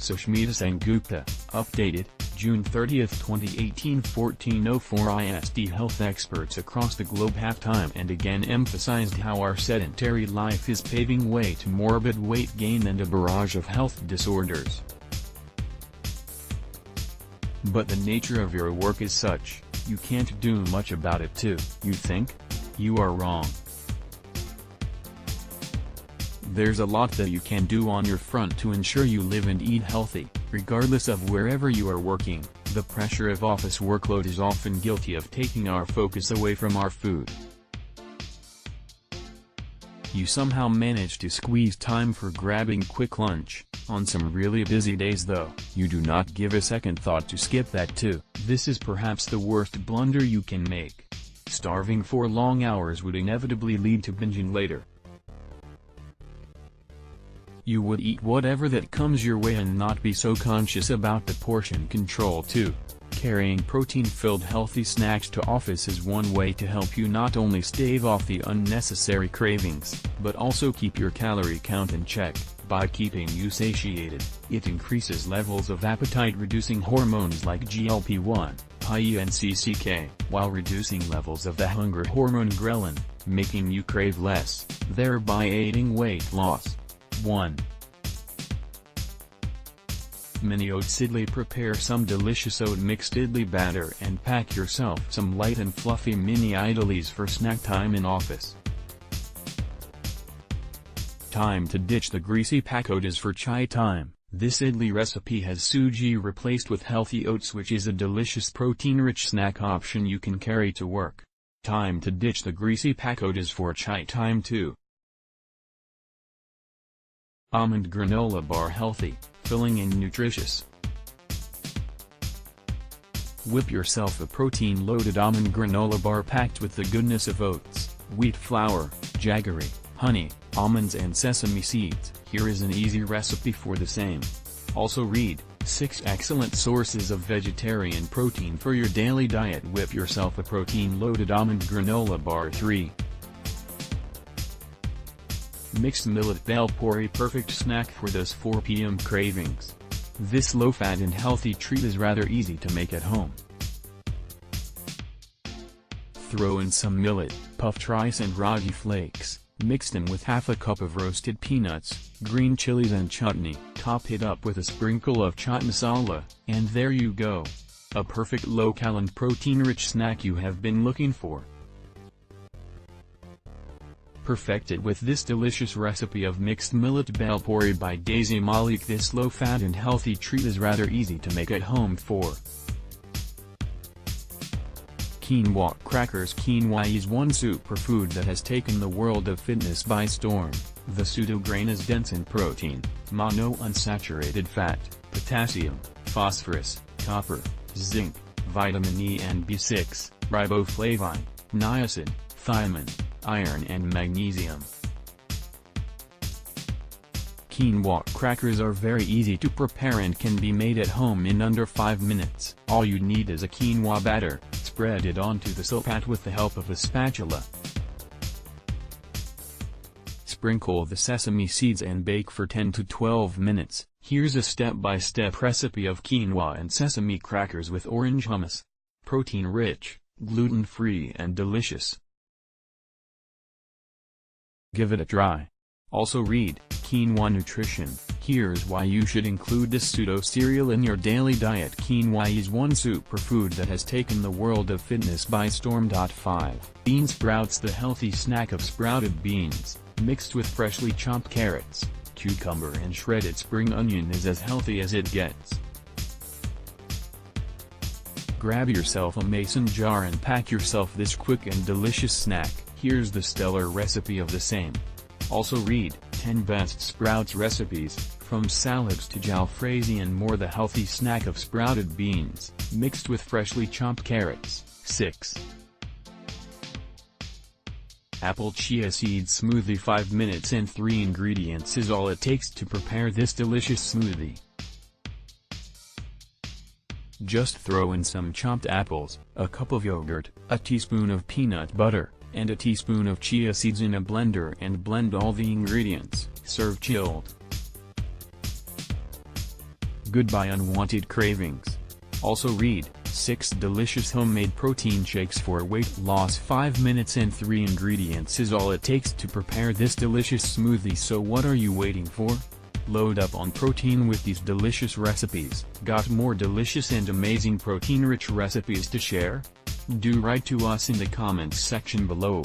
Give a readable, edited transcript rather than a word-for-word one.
Sushmita Sengupta, updated, June 30, 2018 14:04 IST. Health experts across the globe have time and again emphasized how our sedentary life is paving way to morbid weight gain and a barrage of health disorders. But the nature of your work is such, you can't do much about it too. You think? You are wrong. There's a lot that you can do on your front to ensure you live and eat healthy, regardless of wherever you are working. The pressure of office workload is often guilty of taking our focus away from our food. You somehow manage to squeeze time for grabbing quick lunch. On some really busy days though, you do not give a second thought to skip that too. This is perhaps the worst blunder you can make. Starving for long hours would inevitably lead to binging later. You would eat whatever that comes your way and not be so conscious about the portion control too. Carrying protein-filled healthy snacks to office is one way to help you not only stave off the unnecessary cravings, but also keep your calorie count in check. By keeping you satiated, it increases levels of appetite-reducing hormones like GLP-1, PAI and CCK, while reducing levels of the hunger hormone ghrelin, making you crave less, thereby aiding weight loss. 1. Mini oats idli. Prepare some delicious oat mixed idli batter and pack yourself some light and fluffy mini idlis for snack time in office. Time to ditch the greasy pakodas for chai time. This idli recipe has suji replaced with healthy oats, which is a delicious protein-rich snack option you can carry to work. Time to ditch the greasy pakodas for chai time too. Almond granola bar. Healthy, filling and nutritious. Whip yourself a protein-loaded almond granola bar packed with the goodness of oats, wheat flour, jaggery, honey, almonds and sesame seeds. Here is an easy recipe for the same. Also read, 6 excellent sources of vegetarian protein for your daily diet. Whip yourself a protein-loaded almond granola bar. 3. Mixed millet bel puri. Perfect snack for those 4 p.m. cravings. This low-fat and healthy treat is rather easy to make at home. Throw in some millet, puffed rice and ragi flakes, mixed in with half a cup of roasted peanuts, green chilies and chutney. Top it up with a sprinkle of chaat masala, and there you go. A perfect low-cal and protein-rich snack you have been looking for. Perfected with this delicious recipe of mixed millet bel puri by Daisy Malik. This low-fat and healthy treat is rather easy to make at home. 4. Quinoa crackers. Quinoa is one superfood that has taken the world of fitness by storm. The pseudo-grain is dense in protein, monounsaturated fat, potassium, phosphorus, copper, zinc, vitamin E and B6, riboflavin, niacin, thiamine, iron and magnesium. Quinoa crackers are very easy to prepare and can be made at home in under 5 minutes. All you need is a quinoa batter. Spread it onto the silpat with the help of a spatula. Sprinkle the sesame seeds and bake for 10 to 12 minutes. Here's a step-by-step recipe of quinoa and sesame crackers with orange hummus. Protein-rich, gluten-free and delicious. Give it a try. Also read, Quinoa Nutrition. Here's why you should include this pseudo-cereal in your daily diet. Quinoa is one superfood that has taken the world of fitness by storm. 5. Bean sprouts. The healthy snack of sprouted beans, mixed with freshly chopped carrots, cucumber and shredded spring onion is as healthy as it gets. Grab yourself a mason jar and pack yourself this quick and delicious snack. Here's the stellar recipe of the same. Also read, 10 best sprouts recipes, from salads to jalfrezi and more. The healthy snack of sprouted beans, mixed with freshly chopped carrots. 6. Apple chia seed smoothie. 5 minutes and 3 ingredients is all it takes to prepare this delicious smoothie. Just throw in some chopped apples, a cup of yogurt, a teaspoon of peanut butter, and a teaspoon of chia seeds in a blender and blend all the ingredients. Serve chilled. goodbye unwanted cravings. Also read, 6 delicious homemade protein shakes for weight loss. 5 minutes and 3 ingredients is all it takes to prepare this delicious smoothie, so what are you waiting for? Load up on protein with these delicious recipes. Got more delicious and amazing protein-rich recipes to share? Do write to us in the comments section below.